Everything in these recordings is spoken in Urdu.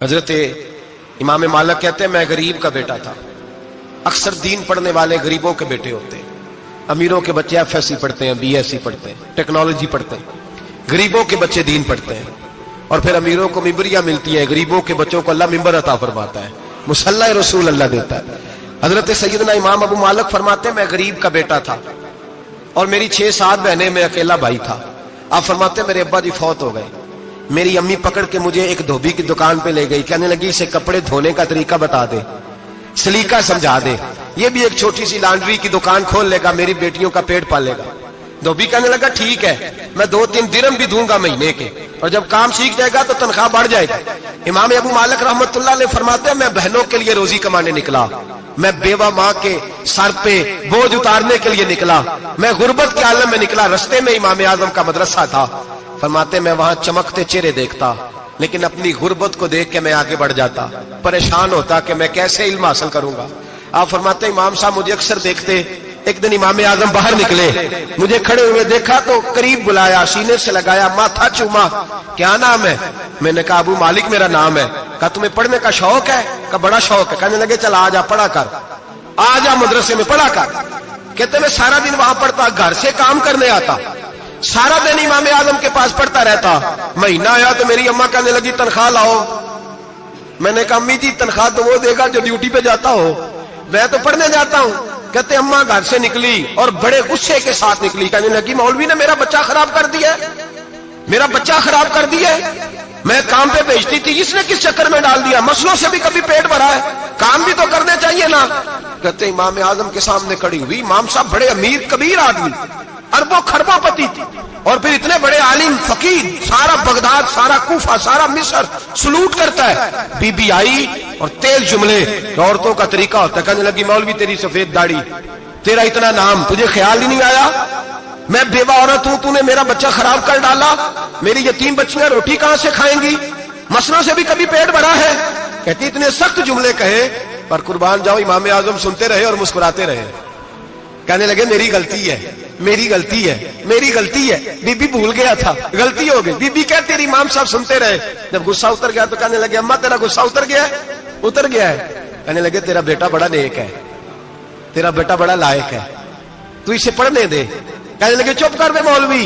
حضرت امام مالک کہتے ہیں میں غریب کا بیٹا تھا۔ اکثر دین پڑھنے والے غریبوں کے بیٹے ہوتے ہیں۔ امیروں کے بچے ایف ایس سی پڑھتے ہیں، بی ایس سی پڑھتے ہیں، ٹیکنالوجی پڑھتے ہیں، غریبوں کے بچے دین پڑھتے ہیں، اور پھر امیروں کو ممبریاں ملتی ہیں، غریبوں کے بچوں کو اللہ ممبر عطا فرماتا ہے، مصلی رسول اللہ دیتا ہے۔ حضرت سیدنا امام ابو مالک فرماتے ہیں میں غریب کا بیٹا تھا اور میری 6-7 بہنیں، میں اکیلا بھائی تھا۔ آپ فرماتے ہیں میرے ابا جی فوت ہو گئے، میری امی پکڑ کے مجھے ایک دھوبی کی دکان پہ لے گئی، کہنے لگی اسے کپڑے دھونے کا طریقہ بتا دے، سلیقہ سمجھا دے، یہ بھی ایک چھوٹی سی لانڈری کی دکان کھول لے گا، میری بیٹیوں کا پیٹ پالے گا۔ دھوبی کہنے لگا ٹھیک ہے، میں 2-3 درہم بھی دوں گا مہینے کے، اور جب کام سیکھ جائے گا تو تنخواہ بڑھ جائے گا۔ امام ابو مالک رحمت اللہ علیہ فرماتے ہیں میں بہنوں کے لیے روزی کمانے نکلا، میں بیوہ ماں کے سر پہ بوجھ اتارنے کے لیے نکلا، میں غربت کے عالم میں نکلا۔ رستے میں امام اعظم کا مدرسہ تھا، فرماتے میں وہاں چمکتے چہرے دیکھتا، لیکن اپنی غربت کو دیکھ کے میں آگے بڑھ جاتا، پریشان ہوتا کہ میں کیسے علم حاصل کروں گا۔ آپ فرماتے ہیں امام صاحب مجھے اکثر دیکھتے، ایک دن امام اعظم باہر نکلے، مجھے کھڑے ہوئے دیکھا تو قریب بلایا، سینے سے لگایا، ماتھا چوما، کیا نام ہے؟ میں نے کہا ابو مالک میرا نام ہے۔ کہا تمہیں پڑھنے کا شوق ہے؟ کہا بڑا شوق ہے۔ کہنے لگے چل آ جا پڑھا کر، آ جا مدرسے میں پڑھا کر۔ کہتے میں سارا دن وہاں پڑھتا، گھر سے کام کرنے آتا، سارا دن امام اعظم کے پاس پڑھتا رہتا۔ مہینہ آیا تو میری اماں کہنے لگی تنخواہ لاؤ۔ میں نے کہا امی جی تنخواہ تو وہ دے گا جو ڈیوٹی پہ جاتا ہو، میں تو پڑھنے جاتا ہوں۔ کہتے اماں گھر سے نکلی اور بڑے غصے کے ساتھ نکلی، کہنے لگی مولوی نے میرا بچہ خراب کر دیا، میرا بچہ خراب کر دیا، میں کام پہ بھیجتی تھی، اس نے کس چکر میں ڈال دیا، مسلوں سے بھی کبھی پیٹ بھرا ہے، کام بھی تو کرنے چاہیے نا۔ کہتے امام اعظم کے سامنے کھڑی ہوئی، امام صاحب بڑے امیر کبیر آدمی، اربوں خربوں پتی تھی، اور پھر اتنے بڑے عالم فقیر، سارا بغداد، سارا کوفہ، سارا مصر سلوٹ کرتا ہے۔ بی بی آئی اور تیل جملے عورتوں کا طریقہ ہوتا ہے، کہنے لگی مولوی تیری سفید داڑھی، تیرا اتنا نام، تجھے خیال ہی نہیں آیا میں بیوہ عورت ہوں، تو نے میرا بچہ خراب کر ڈالا، میری یتیم بچیاں روٹی کہاں سے کھائیں گی، مسلوں سے بھی کبھی پیٹ بھرا ہے۔ کہتی اتنے سخت جملے کہے پر قربان جاؤ امام اعظم سنتے رہے اور مسکراتے رہے۔ کہنے لگے میری غلطی ہے، میری غلطی ہے، میری غلطی ہے، بی بی بھول گیا تھا، غلطی ہو گئی۔ بی بی کہتے تیری امام صاحب سنتے رہے، جب غصہ اتر گیا تو کہنے لگے اماں تیرا غصہ اتر گیا ہے؟ اتر گیا ہے۔ کہنے لگے تیرا بیٹا بڑا نیک ہے، تیرا بیٹا بڑا لائق ہے، تو اسے پڑھنے دے۔ کہنے لگے چپ کر بے مولوی،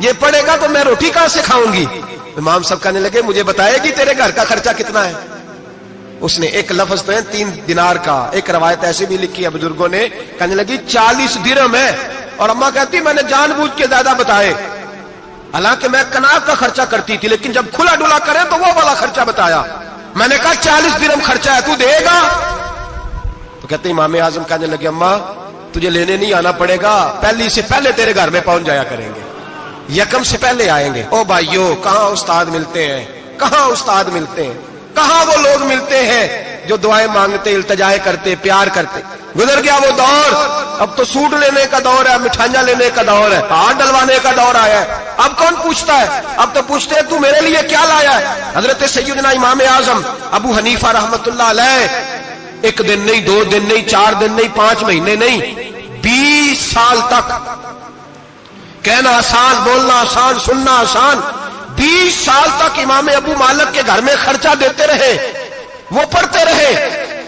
یہ پڑھے گا تو میں روٹی کہاں سے کھاؤں گی۔ امام صاحب کہنے لگے مجھے بتائے گی تیرے گھر کا خرچہ کتنا ہے؟ اس نے ایک لفظ تو ہے 3 دینار کا، ایک روایت ایسے بھی لکھی ہے بزرگوں نے، کہنے لگی 40 درہم ہے، اور اماں کہتی میں نے جان بوجھ کے زیادہ بتائے، حالانکہ میں کناب کا خرچہ کرتی تھی، لیکن جب کھلا ڈلا کرے تو وہ والا خرچہ بتایا۔ میں نے کہا 40 درہم خرچہ ہے، تو دے گا؟ تو کہتے امام اعظم کہنے لگے اماں تجھے لینے نہیں آنا پڑے گا، پہلی سے پہلے تیرے گھر میں پہنچ جایا کریں گے، یکم سے پہلے آئیں گے۔ او بھائیو کہاں استاد ملتے ہیں، کہاں استاد ملتے ہیں، کہاں وہ لوگ ملتے ہیں جو دعائیں مانگتے، التجائے کرتے، پیار کرتے۔ گزر گیا وہ دور، اب تو سوٹ لینے کا دور ہے، مٹھائیاں لینے کا دور ہے، ہاتھ ڈلوانے کا دور آیا ہے۔ اب کون پوچھتا ہے، اب تو پوچھتے ہیں تو میرے لیے کیا لایا ہے۔ حضرت سیدنا امام اعظم ابو حنیفہ رحمت اللہ علیہ 1 دن نہیں، 2 دن نہیں، 4 دن نہیں، 5 مہینے نہیں، 20 سال تک، کہنا آسان، بولنا آسان، سننا آسان، 20 سال تک امام ابو مالک کے گھر میں خرچہ دیتے رہے، وہ پڑھتے رہے۔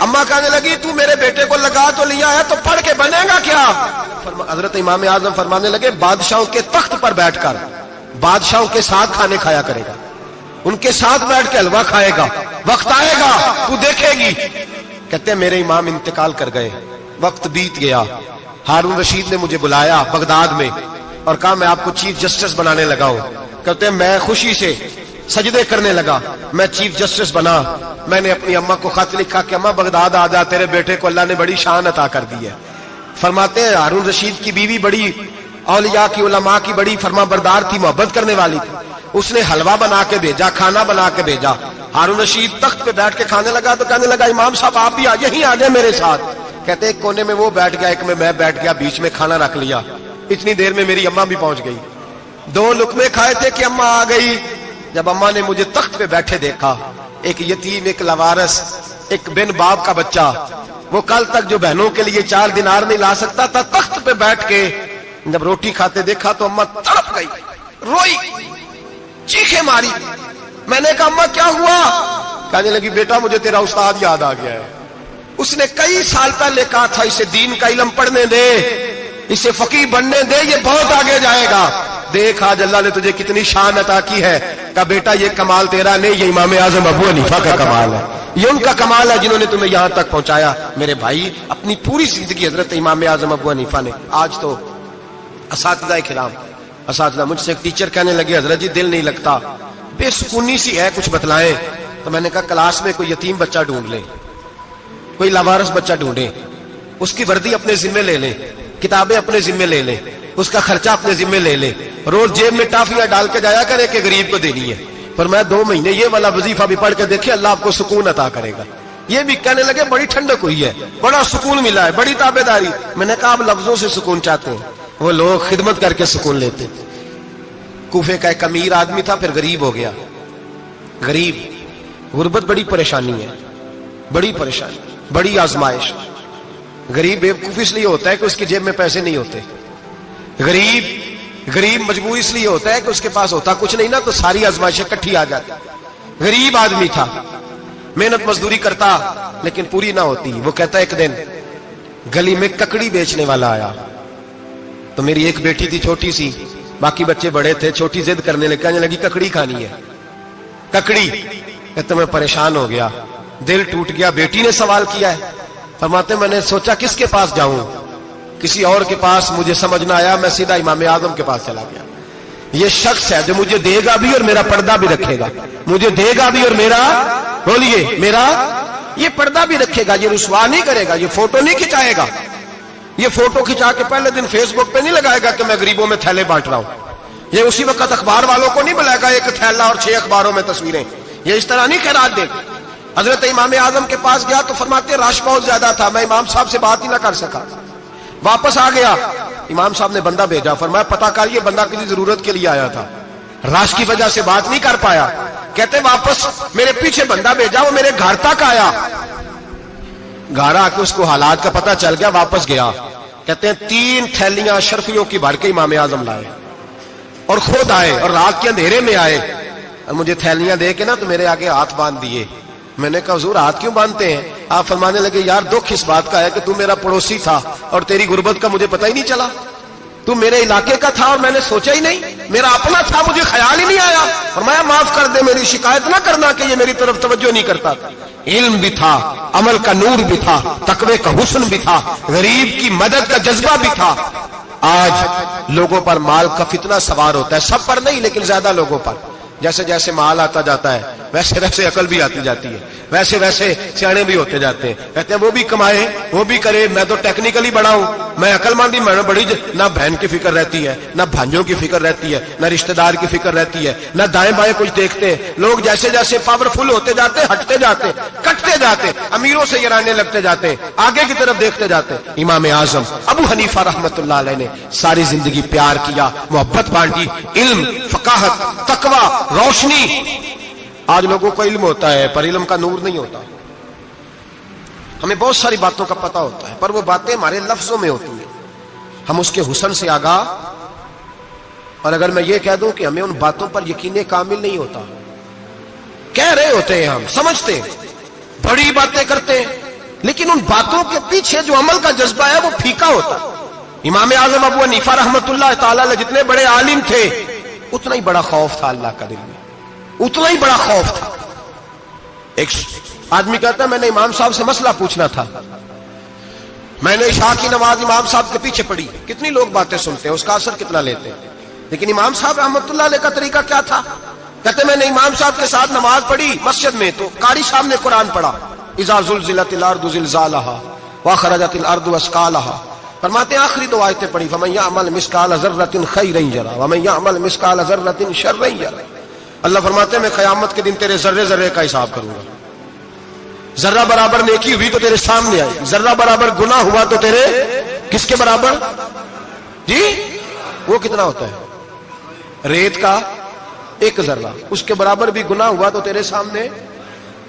اماں کہنے لگی تو میرے بیٹے کو لگا تو لیا ہے تو پڑھ کے بنے گا کیا؟ حضرت امام اعظم فرمانے لگے بادشاہوں کے تخت پر بیٹھ کر بادشاہوں کے ساتھ کھانے کھایا کرے گا، ان کے ساتھ بیٹھ کے حلوہ کھائے گا، وقت آئے گا تو دیکھے گی۔ کہتے ہیں میرے امام انتقال کر گئے، وقت بیت گیا، ہارون رشید نے مجھے بلایا بغداد میں اور کہا میں آپ کو چیف جسٹس بنانے لگا ہوں۔ کہتے ہیں میں خوشی سے سجدے کرنے لگا، میں چیف جسٹس بنا۔ میں نے اپنی اماں کو خط لکھا کہ اماں بغداد آ جا، تیرے بیٹے کو اللہ نے بڑی شان عطا کر دی ہے۔ فرماتے ہیں ہارون رشید کی بیوی بڑی اولیاء کی، علماء کی بڑی فرما بردار تھی، محبت کرنے والی تھی، اس نے حلوہ بنا کے بھیجا، کھانا بنا کے بھیجا۔ ہارون رشید تخت پہ بیٹھ کے کھانے لگا تو کہنے لگا امام صاحب آپ بھی یہیں آ جائیں میرے ساتھ۔ کہتے ایک کونے میں وہ بیٹھ گیا، ایک میں بیٹھ گیا، بیچ میں کھانا رکھ لیا۔ اتنی دیر میں میری اماں بھی پہنچ گئی، 2 لقمے کھائے تھے کہ اماں آ گئی۔ جب اماں نے مجھے تخت پہ بیٹھے دیکھا، ایک یتیم، ایک لاوارث، ایک بن باپ کا بچہ، وہ کل تک جو بہنوں کے لیے 4 دینار نہیں لا سکتا تھا، تخت پہ بیٹھ کے جب روٹی کھاتے دیکھا تو اماں تڑپ گئی، روئی، چیخیں ماری۔ میں نے کہا اماں کیا ہوا؟ کہنے لگی بیٹا مجھے تیرا استاد یاد آ گیا ہے، اس نے کئی سال پہلے کہا تھا اسے دین کا علم پڑھنے دے، اسے فقیہ بننے دے، یہ بہت آگے جائے گا۔ دیکھ آج اللہ نے تجھے کتنی شان عطا کی ہے۔ کہا بیٹا یہ کمال تیرا نہیں، یہ امام اعظم ابو حنیفہ کا کمال ہے، یہ ان کا کمال ہے جنہوں نے تمہیں یہاں تک پہنچایا۔ میرے بھائی اپنی پوری زندگی حضرت امام اعظم ابو حنیفہ نے، آج تو اساتذہ کرام، اساتذہ مجھ سے ایک ٹیچر کہنے لگے حضرت جی دل نہیں لگتا، بے سکونی سی ہے، کچھ بتلائیں۔ تو میں نے کہا کلاس میں کوئی یتیم بچہ ڈھونڈ لیں، کوئی لاوارث بچہ ڈھونڈیں، اس کی وردی اپنے ذمے لے لیں، کتابیں اپنے ذمے لے لیں، اس کا خرچہ اپنے ذمے لے لیں، روز جیب میں ٹافیاں ڈال کے جایا کرے کہ غریب کو دینی ہے، پر میں 2 مہینے یہ والا وظیفہ بھی پڑھ کے دیکھے، اللہ آپ کو سکون عطا کرے گا۔ یہ بھی کہنے لگے بڑی ٹھنڈک ہوئی ہے، بڑا سکون ملا ہے، بڑی تابعداری۔ میں نے کہا آپ لفظوں سے سکون چاہتے ہیں، وہ لوگ خدمت کر کے سکون لیتے۔ کوفے کا ایک امیر آدمی تھا، پھر غریب ہو گیا۔ غریب، غربت بڑی پریشانی ہے، بڑی پریشانی، بڑی آزمائش۔ غریب بیوقوف اس لیے ہوتا ہے کہ اس کی جیب میں پیسے نہیں ہوتے، غریب مجبور اس لیے ہوتا ہے کہ اس کے پاس ہوتا کچھ نہیں نا، تو ساری آزمائشیں کٹھی آ جاتی۔ غریب آدمی تھا، محنت مزدوری کرتا لیکن پوری نہ ہوتی۔ وہ کہتا ایک دن گلی میں ککڑی بیچنے والا آیا، تو میری ایک بیٹی تھی چھوٹی سی، باقی بچے بڑے تھے، چھوٹی ضد کرنے لگی، کہنے لگی ککڑی کھانی ہے، ککڑی۔ کہتے میں پریشان ہو گیا، دل ٹوٹ گیا، بیٹی نے سوال کیا ہے۔ فرماتے میں نے سوچا کس کے پاس جاؤں، کسی اور کے پاس مجھے سمجھ نہ آیا، میں سیدھا امام اعظم کے پاس چلا گیا۔ یہ شخص ہے جو مجھے دے گا بھی اور میرا پردہ بھی رکھے گا، مجھے دے گا بھی اور میرا، بولیے، میرا یہ پردہ بھی رکھے گا، یہ رسوا نہیں کرے گا، یہ فوٹو نہیں کھچائے گا، یہ فوٹو کھچا کے پہلے دن فیس بک پہ نہیں لگائے گا کہ میں غریبوں میں تھیلے بانٹ رہا ہوں، یہ اسی وقت اخبار والوں کو نہیں بلائے گا ایک تھیلا اور 6 اخباروں میں تصویریں، یہ اس طرح نہیں خیرات دے گا۔ حضرت امام اعظم کے پاس گیا تو فرماتے رش بہت زیادہ تھا، میں امام صاحب سے بات ہی نہ کر سکا، واپس آ گیا۔ امام صاحب نے بندہ بھیجا، فرمایا پتہ کر یہ بندہ کسی ضرورت کے لیے آیا تھا، رش کی وجہ سے بات نہیں کر پایا۔ کہتے واپس میرے پیچھے بندہ بھیجا، وہ میرے گھر تک آیا، گھر آ کے اس کو حالات کا پتہ چل گیا، واپس گیا۔ کہتے ہیں 3 تھیلیاں اشرفیوں کی بھر کے امام اعظم لائے اور خود آئے اور رات کے اندھیرے میں آئے اور مجھے تھیلیاں دے کے نا تو میرے آگے ہاتھ باندھ دیے۔ میں نے کہا حضور ہاتھ کیوں باندھتے ہیں؟ آپ فرمانے لگے یار دکھ اس بات کا ہے کہ تو میرا پڑوسی تھا اور تیری غربت کا مجھے پتہ ہی نہیں چلا، تو میرے علاقے کا تھا اور میں نے سوچا ہی نہیں، میرا اپنا تھا مجھے خیال ہی نہیں آیا۔ فرمایا معاف کر دے، میری شکایت نہ کرنا کہ یہ میری طرف توجہ نہیں کرتا تھا۔ علم بھی تھا، عمل کا نور بھی تھا، تقوی کا حسن بھی تھا، غریب کی مدد کا جذبہ بھی تھا۔ آج لوگوں پر مال کا فتنہ سوار ہوتا ہے، سب پر نہیں لیکن زیادہ لوگوں پر۔ جیسے جیسے مال آتا جاتا ہے ویسے ویسے عقل بھی آتی جاتی ہے، ویسے ویسے سیانے بھی ہوتے جاتے ہیں۔ کہتے ہیں وہ بھی کمائے وہ بھی کرے، میں تو ٹیکنیکلی بڑا ہوں، میں عقل مند ہی، میں نے بڑی نہ بہن کی فکر رہتی ہے، نہ بھانجوں کی فکر رہتی ہے، نہ رشتہ دار کی فکر رہتی ہے، نہ دائیں بائیں کچھ دیکھتے ہیں۔ لوگ جیسے جیسے پاورفل ہوتے جاتے ہٹتے جاتے، کٹتے جاتے، امیروں سے گرانے لگتے جاتے، آگے کی طرف دیکھتے جاتے۔ امام اعظم ابو حنیفہ رحمۃ اللہ علیہ نے ساری زندگی پیار کیا، محبت بانٹی، علم، فقاہت، تقوی، روشنی۔ آج لوگوں کو علم ہوتا ہے پر علم کا نور نہیں ہوتا، ہمیں بہت ساری باتوں کا پتہ ہوتا ہے پر وہ باتیں ہمارے لفظوں میں ہوتی ہیں، ہم اس کے حسن سے آگاہ۔ اور اگر میں یہ کہہ دوں کہ ہمیں ان باتوں پر یقین کامل نہیں ہوتا، کہہ رہے ہوتے ہیں، ہم سمجھتے ہیں، بڑی باتیں کرتے ہیں، لیکن ان باتوں کے پیچھے جو عمل کا جذبہ ہے وہ پھیکا ہوتا ہے۔ امام اعظم ابو حنیفہ رحمۃ اللہ تعالی علیہ جتنے بڑے عالم تھے اتنا ہی بڑا خوف تھا اللہ کا دل میں، اتنا ہی بڑا خوف تھا۔ ایک آدمی کہتا ہے میں نے امام صاحب سے مسئلہ پوچھنا تھا، میں نے عشاء کی نماز امام صاحب کے پیچھے پڑھی، کتنی لوگ باتیں سنتے ہیں، اس کا اثر کتنا لیتے ہیں، لیکن امام صاحب رحمۃ اللہ علیہ کا طریقہ کیا تھا؟ کہتے میں نے امام صاحب کے ساتھ نماز پڑھی مسجد میں، تو قاری صاحب نے قرآن پڑھا، اذا زلزلت الارض زلزالہا واخرجت الارض اثقالہا، فرماتے ہیں آخری 2 آیتیں پڑھی، فمن یعمل مثقال ذرۃ خیرا یرہ ومن یعمل مثقال ذرۃ شرا یرہ۔ اللہ فرماتے ہیں میں قیامت کے دن تیرے ذرے ذرے کا حساب کروں گا، ذرہ برابر نیکی ہوئی تو تیرے سامنے آئی، ذرہ برابر گناہ ہوا تو تیرے کس کے برابر؟ جی وہ کتنا ہوتا ہے؟ ریت کا 1 ذرہ، اس کے برابر بھی گناہ ہوا تو تیرے سامنے،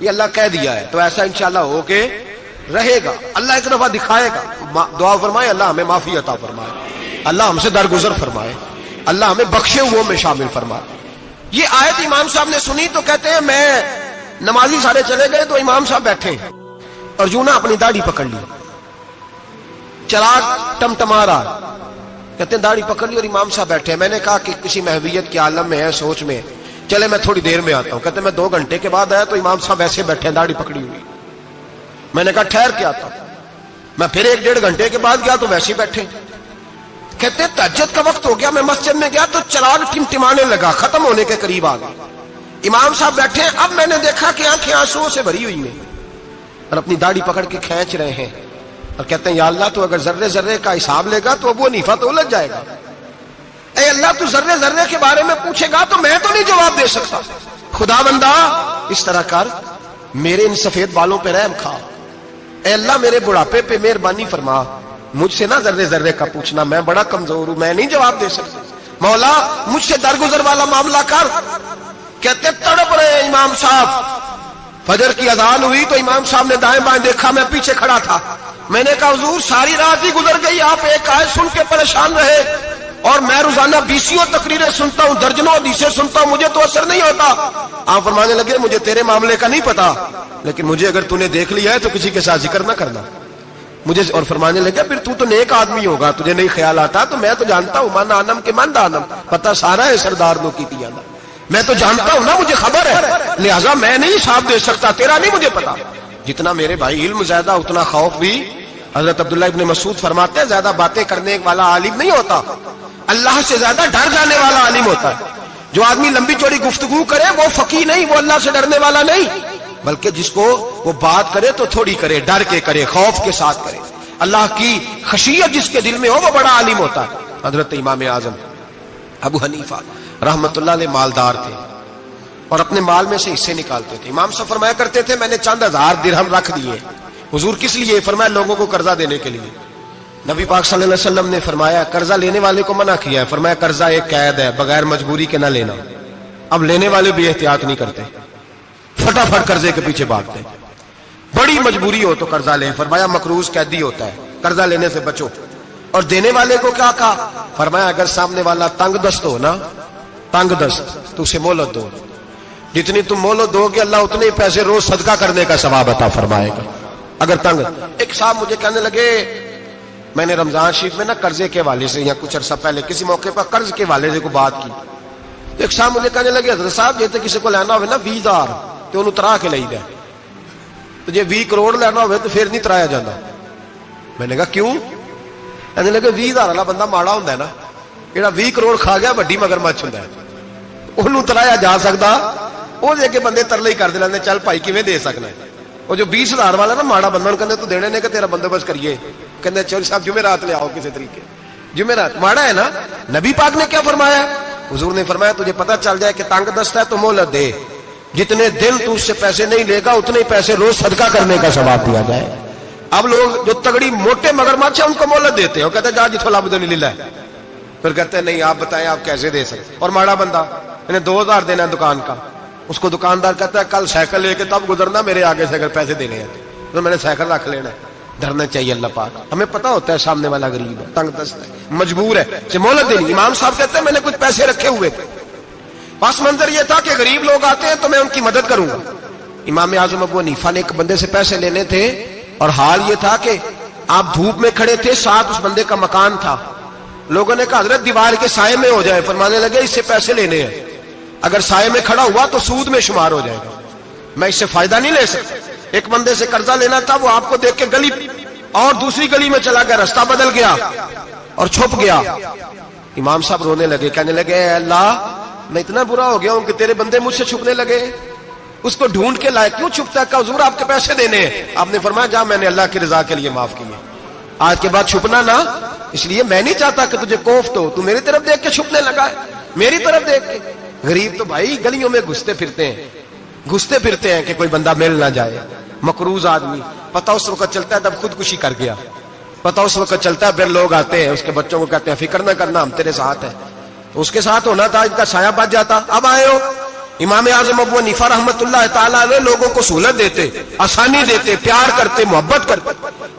یہ اللہ کہہ دیا ہے، تو ایسا انشاءاللہ ہو کے رہے گا۔ اللہ ایک دفعہ دکھائے گا، دعا فرمائے اللہ ہمیں معافی عطا فرمائے، اللہ ہم سے درگزر فرمائے، اللہ ہمیں بخشے ہوئوں میں شامل فرمائے۔ یہ آیت امام صاحب نے سنی تو کہتے ہیں میں نمازی سارے چلے گئے تو امام صاحب بیٹھے اور یوں نہ اپنی داڑھی پکڑ لی, چراغ ٹمٹما رہا, کہتے ہیں داڑھی پکڑ لی اور امام صاحب بیٹھے. میں نے کہا کہ کسی محویت کے عالم میں ہے, سوچ میں, چلے میں تھوڑی دیر میں آتا ہوں. کہتے ہیں میں 2 گھنٹے کے بعد آیا تو امام صاحب ایسے بیٹھے ہیں داڑھی پکڑی ہوئی. میں نے کہا ٹھہر کے آتا ہوں. میں پھر 1-1.5 گھنٹے کے بعد گیا تو ویسے ہی بیٹھے. کہتے ہیں تہجد کا وقت ہو گیا, میں مسجد میں گیا تو چراغ ٹمٹمانے لگا, ختم ہونے کے قریب آ گیا. امام صاحب بیٹھے ہیں. اب میں نے دیکھا کہ آنکھیں آنسوؤں سے بھری ہوئی ہیں اور اپنی داڑھی پکڑ کے کھینچ رہے ہیں اور کہتے ہیں یا اللہ تو اگر ذرے ذرے کا حساب لے گا تو ابو حنیفہ تو الجھ جائے گا. اے اللہ تو ذرے ذرے کے بارے میں پوچھے گا تو میں تو نہیں جواب دے سکتا. خدا بندہ اس طرح کر, میرے ان سفید بالوں پہ رحم کھا. اے اللہ میرے بڑھاپے پہ مہربانی فرما, مجھ سے نہ ذرے ذرے کا پوچھنا, میں بڑا کمزور ہوں, میں نہیں جواب دے سکتا. مولا مجھ سے درگزر والا معاملہ کر. کہتے تڑپ رہے ہیں امام صاحب. فجر کی اذان ہوئی تو امام صاحب نے دائیں بائیں دیکھا, میں پیچھے کھڑا تھا. میں نے کہا حضور ساری رات ہی گزر گئی, آپ ایک آیت سن کے پریشان رہے اور میں روزانہ 20 تقریریں سنتا ہوں, درجنوں حدیثیں سنتا ہوں, مجھے تو اثر نہیں ہوتا. آپ فرمانے لگے مجھے تیرے معاملے کا نہیں پتا, لیکن مجھے اگر تو نے دیکھ لیا ہے تو کسی کے ساتھ ذکر نہ کرنا مجھے. اور فرمانے لگے پھر تو نیک آدمی ہوگا, تجھے نہیں خیال آتا, تو میں تو جانتا ہوں من آنم کے من دانم, پتہ سارا ہے سردار لو کی تیانا, میں تو جانتا ہوں نا, مجھے خبر ہے, لہذا میں نہیں حساب دے سکتا, تیرا نہیں مجھے پتا. جتنا میرے بھائی علم زیادہ اتنا خوف بھی. حضرت عبداللہ ابن مسعود فرماتے ہیں زیادہ باتیں کرنے والا عالم نہیں ہوتا, اللہ سے زیادہ ڈر جانے والا عالم ہوتا ہے. جو آدمی لمبی چوڑی گفتگو کرے وہ فقیہ نہیں, وہ اللہ سے ڈرنے والا نہیں, بلکہ جس کو وہ بات کرے تو تھوڑی کرے, ڈر کے کرے, خوف کے ساتھ کرے, اللہ کی خشیت جس کے دل میں ہو وہ بڑا عالم ہوتا ہے. حضرت امام اعظم ابو حنیفہ رحمت اللہ علیہ مالدار تھے اور اپنے مال میں سے حصے نکالتے تھے. امام صاحب فرمایا کرتے تھے میں نے چند 1000 درہم رکھ دیے. حضور کس لیے؟ فرمایا لوگوں کو قرضہ دینے کے لیے. نبی پاک صلی اللہ علیہ وسلم نے فرمایا قرضہ لینے والے کو منع کیا ہے, فرمایا قرضہ ایک قید ہے, بغیر مجبوری کے نہ لینا. اب لینے والے بھی احتیاط نہیں کرتے, فٹافٹ قرضے کے پیچھے بھاگتے. بڑی مجبوری ہو تو قرضہ لیں, فرمایا مقروض قیدی ہوتا ہے, قرضہ لینے سے بچو. اور دینے والے کو کیا کہا؟ فرمایا اگر سامنے والا تنگ دست ہو نا, تنگ دست, تو اسے مہلت دو. جتنی تم مہلت دو گے اللہ اتنے پیسے روز صدقہ کرنے کا ثواب عطا فرمائے گا. اگر تنگ. ایک صاحب مجھے کہنے لگے, میں نے رمضان شریف میں نا قرضے کے حوالے سے یا کچھ عرصہ پہلے کسی موقع پر قرض کے حوالے سے کوئی بات کی. ایک صاحب مجھے کہنے لگے حضرت صاحب جیسے کسی کو لینا ہوئے نا 20,000 تو انہوں ترا کے لئی دے, تو جی 20 کروڑ لینا ہوئے تو پھر نہیں ترایا جاتا. میں نے کہا کیوں؟ کہنے لگے 20,000 والا بندہ ماڑا ہوتا ہے نا, جہاں 20 کروڑ کھا گیا وڈی مگرمچھ ہوتا ہے, انہوں ترایا جا سکتا, وہ دے کے بندے ترلے ہی کر دے, چل بھائی کیویں دے سکنا ہے. وہ جو 20,000 والا نا ماڑا بندہ کہتے تو دینے نے کہ تیرا بندوبست کریے, کہتے چل صاحب جمعرات لے آؤ کسی طریقے, جمعرات ماڑا ہے نا. نبی پاک نے کیا فرمایا؟ حضور نے فرمایا تجھے پتہ چل جائے کہ تنگ دست ہے تو مہلت دے, جتنے دن تو اس سے پیسے نہیں لے گا اتنے ہی پیسے روز صدقہ کرنے کا ثواب دیا جائے. اب لوگ جو تگڑی موٹے مگرمچھ ہیں ان کو مہلت دیتے ہیں, وہ کہتے ہیں جا جتوں لب نہیں لے, پھر کہتے ہیں نہیں آپ بتائیں آپ کیسے دے سکتے. اور ماڑا بندہ انہیں 2,000 دینا ہے دکان کا, اس کو دکاندار کہتا ہے کل سائیکل لے کے تب گزرنا, میرے آگے سے اگر پیسے دینے ہیں تو میں نے سائیکل رکھ لینا ہے. ڈرنا چاہیے اللہ پاک, ہمیں پتا ہوتا ہے سامنے والا غریب ہے, تنگ دست ہے, مجبور ہے, اسے مہلت دینی. امام صاحب کہتے ہیں میں نے کچھ پیسے رکھے ہوئے تھے, پس منظر یہ تھا کہ غریب لوگ آتے ہیں تو میں ان کی مدد کروں گا. امام اعظم ابو حنیفہ نے ایک بندے سے پیسے لینے تھے اور حال یہ تھا کہ آپ دھوپ میں کھڑے تھے, ساتھ اس بندے کا مکان تھا. لوگوں نے کہا حضرت دیوار کے سائے میں ہو جائے. فرمانے لگے اس سے پیسے لینے ہیں, اگر سائے میں کھڑا ہوا تو سود میں شمار ہو جائے گا, میں اس سے فائدہ نہیں لے سکتا. ایک بندے سے قرضہ لینا تھا, وہ آپ کو دیکھ کے گلی اور دوسری گلی میں چلا گیا, راستہ بدل گیا اور چھپ گیا. امام صاحب رونے لگے, کہنے لگے اے اللہ میں اتنا برا ہو گیا ہوں کہ تیرے بندے مجھ سے چھپنے لگے. اس کو ڈھونڈ کے لائے, کیوں چھپتا ہے؟ کہ حضور آپ کے پیسے دینے ہیں. آپ نے فرمایا جا میں نے اللہ کی رضا کے لیے معاف کیے, آج کے بعد چھپنا نہ, اس لیے میں نہیں چاہتا کہ تجھے کوفت ہو, تو میری طرف دیکھ کے چھپنے لگا ہے, میری طرف دیکھ کے. غریب تو بھائی گلیوں میں گھستے پھرتے ہیں کہ کوئی بندہ مل نہ جائے. مقروض آدمی پتہ اس وقت چلتا ہے جب خودکشی کر گیا, پتہ اس وقت چلتا ہے پھر لوگ آتے ہیں اس کے بچوں کو کہتے ہیں فکر نہ کرنا ہم تیرے ساتھ ہیں, تو اس کے ساتھ ہونا تھا, ان کا سایہ بچ جاتا. اب آئے ہو امام اعظم ابو حنیفہ رحمت اللہ تعالیٰ علیہ لوگوں کو سہولت دیتے, آسانی دیتے, پیار کرتے, محبت کرتے.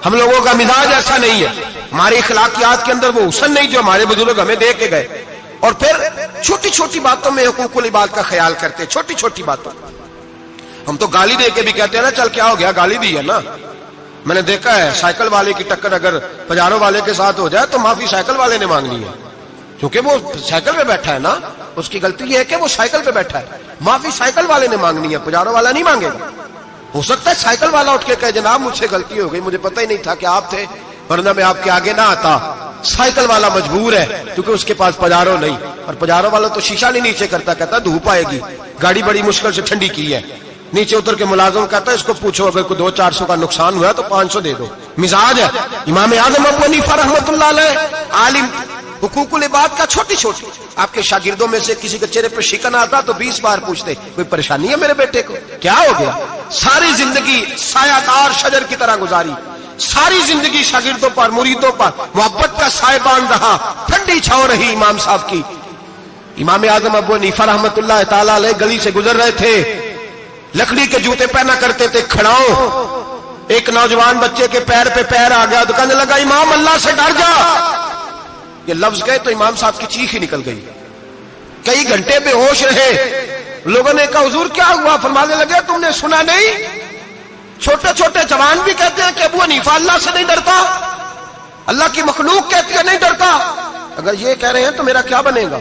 ہم لوگوں کا مزاج ایسا نہیں ہے, ہماری اخلاقیات کے اندر وہ حسن نہیں جو ہمارے بزرگ ہمیں دے کے گئے. اور پھر چھوٹی چھوٹی باتوں میں حقوق العباد کا خیال کرتے, چھوٹی چھوٹی باتوں. ہم تو گالی دے کے بھی کہتے ہیں نا چل کیا ہو گیا, گالی دی ہے نا. میں نے دیکھا ہے سائیکل والے کی ٹکر اگر پجارو والے کے ساتھ ہو جائے تو معافی سائیکل والے نے مانگنی ہے, کیونکہ وہ سائیکل پہ بیٹھا ہے نا, اس کی غلطی یہ ہے کہ وہ سائیکل پہ بیٹھا ہے. معافی سائیکل والے نے مانگنی ہے, پجارو والا نہیں مانگے گا. ہو سکتا ہے سائیکل والا اٹھ کے کہے جناب مجھ سے غلطی ہو گئی, مجھے پتہ ہی نہیں تھا کہ آپ تھے, ورنہ میں آپ کے آگے نہ آتا. سائیکل والا مجبور ہے کیونکہ اس کے پاس پجارو نہیں, اور پجارو والا تو شیشہ نہیں نیچے کرتا, کہتا دھوپ آئے گی, گاڑی بڑی مشکل سے ٹھنڈی کی ہے. نیچے اتر کے ملازم کہتا ہے اس کو پوچھو اگر کوئی 200-400 کا نقصان ہوا تو 500 دے دو. مزاج ہے. امام اعظم ابو حنیفہ رحمۃ اللہ علیہ عالم, حقوق العباد کا چھوٹی چھوٹی. آپ کے شاگردوں میں سے کسی کے چہرے پر شکن آتا تو 20 بار پوچھتے کوئی پریشانی ہے میرے بیٹے کو, کیا ہو گیا. ساری زندگی سایہ دار شجر کی طرح گزاری, ساری زندگی شاگردوں پر مریدوں پر محبت کا سائبان رہا, ٹھنڈی چھاؤں رہی امام صاحب کی. امام اعظم ابو حنیفہ رحمۃ اللہ تعالی علیہ گلی سے گزر رہے تھے, لکڑی کے جوتے پہنا کرتے تھے, کھڑاؤں. ایک نوجوان بچے کے پیر پہ پیر آ گیا تو کہنے لگا امام اللہ سے ڈر جا. یہ لفظ گئے تو امام صاحب کی چیخ ہی نکل گئی. کئی گھنٹے بے ہوش رہے. لوگوں نے کہا حضور کیا ہوا؟ فرمانے لگے تم نے سنا نہیں, چھوٹے چھوٹے جوان بھی کہتے ہیں کہ ابو حنیفہ اللہ سے نہیں ڈرتا, اللہ کی مخلوق کہتی ہے نہیں ڈرتا. اگر یہ کہہ رہے ہیں تو میرا کیا بنے گا.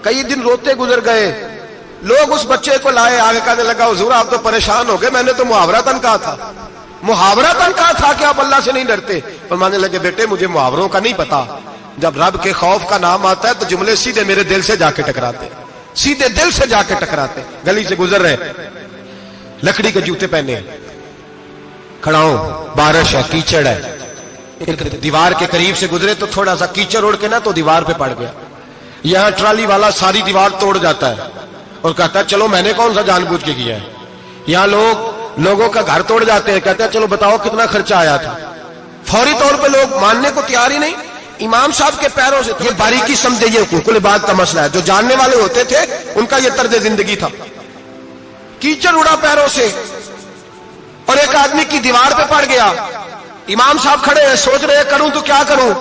کئی دن روتے گزر گئے. لوگ اس بچے کو لائے, آگے کہنے لگا حضور آپ تو پریشان ہو گئے, میں نے تو محاورتاً کہا تھا, محاورتاً کہا تھا کہ آپ اللہ سے نہیں ڈرتے. فرمانے لگے بیٹے مجھے محاوروں کا نہیں پتا, جب رب کے خوف کا نام آتا ہے تو جملے سیدھے میرے دل سے جا کے ٹکراتے, سیدھے دل سے جا کے ٹکراتے. گلی سے گزر رہے, لکڑی کے جوتے پہنے, کھڑاؤں, بارش ہے, کیچڑ ہے. دیوار کے قریب سے گزرے تو تھوڑا سا کیچڑ اڑ کے نا تو دیوار پہ پڑ گیا. یہاں ٹرالی والا ساری دیوار توڑ جاتا ہے اور کہتا ہے چلو میں نے کون سا جان بوجھ کے کیا ہے. یہاں لوگوں کا گھر توڑ جاتے ہیں, کہتے ہیں چلو بتاؤ کتنا خرچہ آیا تھا. فوری طور پہ لوگ ماننے کو تیار ہی نہیں. امام صاحب کے پیروں سے, یہ باریکی سمجھے, یہ حقوق العباد کا مسئلہ ہے. جو جاننے والے ہوتے تھے ان کا یہ طرز زندگی تھا. کیچڑ اڑا پیروں سے اور ایک آدمی کی دیوار پہ پڑ گیا. امام صاحب کھڑے ہیں, سوچ رہے کروں تو کیا کروں.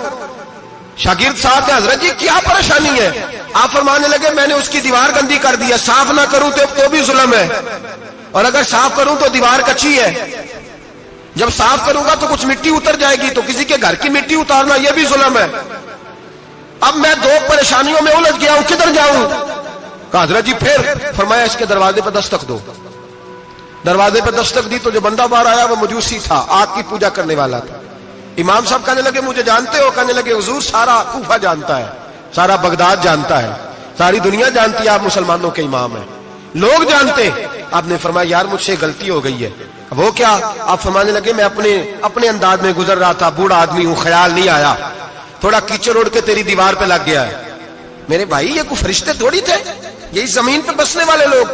شاگرد صاحب ہے, حضرت جی کیا پریشانی ہے؟ آپ فرمانے لگے میں نے اس کی دیوار گندی کر دی ہے, صاف نہ کروں تو بھی ظلم ہے, اور اگر صاف کروں تو دیوار کچی ہے. جب صاف کروں گا تو کچھ مٹی اتر جائے گی, تو کسی کے گھر کی مٹی اتارنا یہ بھی ظلم ہے. اب میں دو پریشانیوں میں الجھ گیا ہوں, کدھر جاؤں؟ کہا حضرت جی پھر. فرمایا اس کے دروازے پہ دستک دو. دروازے پہ دستک دی تو جو بندہ باہر آیا وہ مجوسی تھا, آگ کی پوجا کرنے والا تھا. امام صاحب کہنے لگے مجھے جانتے ہو؟ کہنے لگے حضور سارا کوفہ جانتا ہے, سارا بغداد جانتا ہے, ساری دنیا جانتی ہے آپ مسلمانوں کے امام ہیں, لوگ جانتے. آپ نے فرمایا یار مجھ سے غلطی ہو گئی ہے. وہ کیا؟ آپ فرمانے لگے میں اپنے انداز میں گزر رہا تھا, بوڑھا آدمی ہوں, خیال نہیں آیا, تھوڑا کیچڑ اڑ کے تیری دیوار پہ لگ گیا ہے. میرے بھائی یہ کوئی فرشتے تھوڑی تھے, یہی زمین پہ بسنے والے لوگ,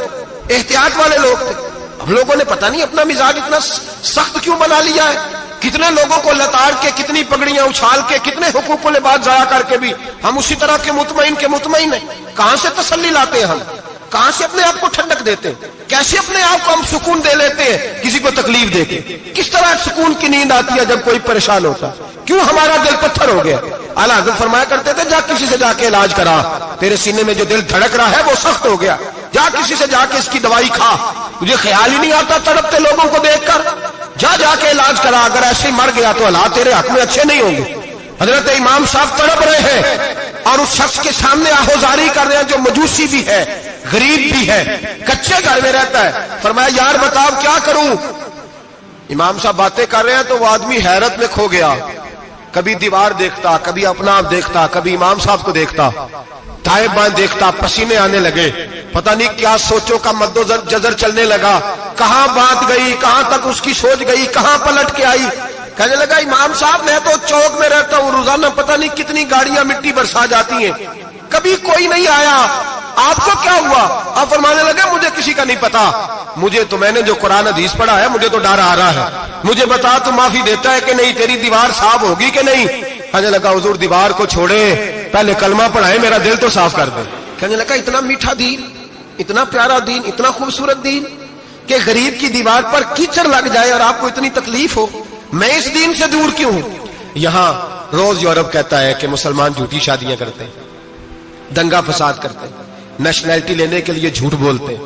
احتیاط والے لوگ تھے. ہم لوگوں نے پتہ نہیں اپنا مزاج اتنا سخت کیوں بنا لیا ہے. کتنے لوگوں کو لتاڑ کے, کتنی پگڑیاں اچھال کے, کتنے حقوق العباد ضائع کر کے بھی ہم اسی طرح کے مطمئن ہیں. کہاں سے تسلی لاتے ہیں ہم, کہاں سے اپنے آپ کو ٹھنڈک دیتے ہیں, کیسے اپنے آپ کو ہم سکون دے لیتے ہیں کسی کو تکلیف دے کے. کس طرح سکون کی نیند آتی ہے جب کوئی پریشان ہوتا, کیوں ہمارا دل پتھر ہو گیا. اعلیٰ حضرت فرمایا کرتے تھے جا کسی سے جا کے علاج کرا, تیرے سینے میں جو دل دھڑک رہا ہے وہ سخت ہو گیا, جا کسی سے جا کے اس کی دوائی کھا, مجھے خیال ہی نہیں آتا تڑپتے لوگوں کو دیکھ کر, جا کے علاج کرا, اگر ایسے ہی مر گیا تو حالات تیرے حق میں اچھے نہیں ہوں گے. حضرت امام صاحب تڑپ رہے ہیں اور اس شخص کے سامنے آہوزاری کر رہے ہیں جو مجوسی بھی ہے, غریب بھی ہے, کچے گھر میں رہتا ہے. فرمایا یار بتاؤ کیا کروں. امام صاحب باتیں کر رہے ہیں تو وہ آدمی حیرت میں کھو گیا, کبھی دیوار دیکھتا, کبھی اپنا آپ دیکھتا, کبھی امام صاحب کو دیکھتا, دائیں بائیں دیکھتا, پسینے آنے لگے, پتہ نہیں کیا سوچوں کا مد و جزر چلنے لگا, کہاں بات گئی, کہاں تک اس کی سوچ گئی, کہاں پلٹ کے آئی. کہنے لگا امام صاحب میں تو چوک میں رہتا ہوں, روزانہ پتہ نہیں کتنی گاڑیاں مٹی برسا جاتی ہیں, کبھی کوئی نہیں آیا, آپ کو کیا ہوا؟ آپ فرمانے لگے مجھے کسی کا نہیں پتا, مجھے تو میں نے جو قرآن حدیث پڑھا ہے مجھے تو ڈر آ رہا ہے, مجھے بتا تو معافی دیتا ہے کہ نہیں, تیری دیوار صاف ہوگی کہ نہیں. کہنے لگا حضور دیوار کو چھوڑے, پہلے کلمہ پڑھائے, میرا دل تو صاف کر دے. کہنے لگا اتنا میٹھا دین, اتنا پیارا دین, اتنا خوبصورت دین کہ غریب کی دیوار پر کیچڑ لگ جائے اور آپ کو اتنی تکلیف ہو, میں اس دین سے دور کیوں ہوں. یہاں روز یورپ کہتا ہے کہ مسلمان جھوٹی شادیاں کرتے ہیں, دنگا فساد کرتے ہیں, نیشنلٹی لینے کے لیے جھوٹ بولتے ہیں,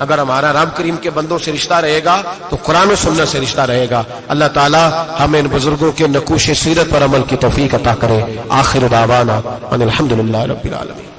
اگر ہمارا رب کریم کے بندوں سے رشتہ رہے گا تو قرآن و سنت سے رشتہ رہے گا. اللہ تعالی ہمیں ان بزرگوں کے نقوش سیرت پر عمل کی توفیق عطا کرے. آخر دعوانا ان الحمدللہ رب العالمین.